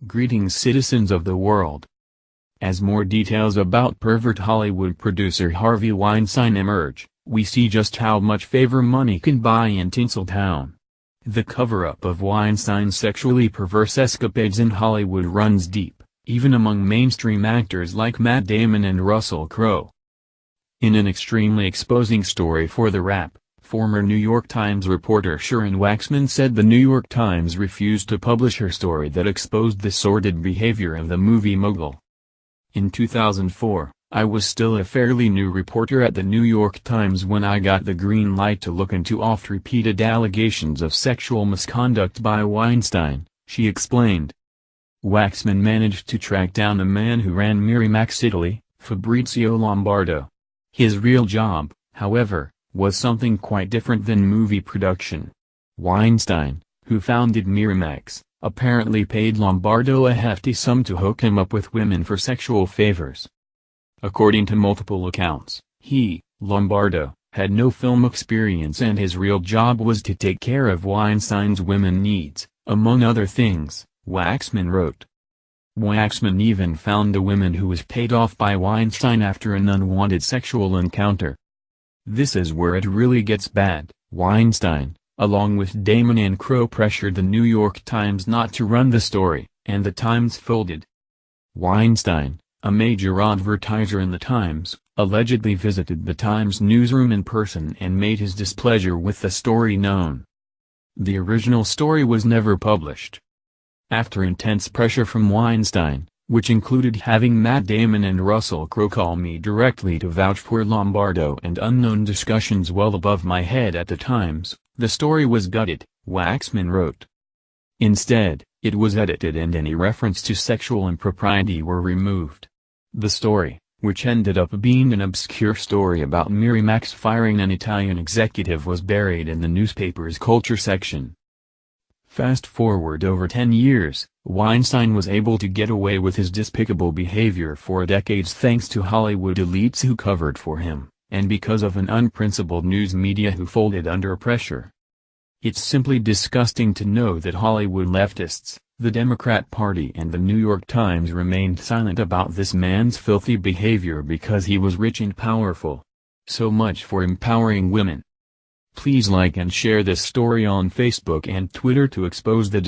Greetings, citizens of the world. As more details about pervert Hollywood producer Harvey Weinstein emerge, we see just how much favor money can buy in Tinseltown. The cover-up of Weinstein's sexually perverse escapades in Hollywood runs deep, even among mainstream actors like Matt Damon and Russell Crowe. In an extremely exposing story for The Wrap, former New York Times reporter Sharon Waxman said the New York Times refused to publish her story that exposed the sordid behavior of the movie mogul. In 2004, I was still a fairly new reporter at the New York Times when I got the green light to look into oft-repeated allegations of sexual misconduct by Weinstein, she explained. Waxman managed to track down the man who ran Miramax Italy, Fabrizio Lombardo. His real job, however, was something quite different than movie production. Weinstein, who founded Miramax, apparently paid Lombardo a hefty sum to hook him up with women for sexual favors. According to multiple accounts, he, Lombardo, had no film experience and his real job was to take care of Weinstein's women needs, among other things, Waxman wrote. Waxman even found the woman who was paid off by Weinstein after an unwanted sexual encounter. This is where it really gets bad. Weinstein, along with Damon and Crowe, pressured the New York Times not to run the story, and the Times folded. Weinstein, a major advertiser in the Times, allegedly visited the Times newsroom in person and made his displeasure with the story known. The original story was never published. After intense pressure from Weinstein, which included having Matt Damon and Russell Crowe call me directly to vouch for Lombardo and unknown discussions well above my head at the Times, the story was gutted, Waxman wrote. Instead, it was edited and any reference to sexual impropriety were removed. The story, which ended up being an obscure story about Miramax firing an Italian executive, was buried in the newspaper's culture section. Fast forward over 10 years, Weinstein was able to get away with his despicable behavior for decades thanks to Hollywood elites who covered for him, and because of an unprincipled news media who folded under pressure. It's simply disgusting to know that Hollywood leftists, the Democrat Party and the New York Times remained silent about this man's filthy behavior because he was rich and powerful. So much for empowering women. Please like and share this story on Facebook and Twitter to expose the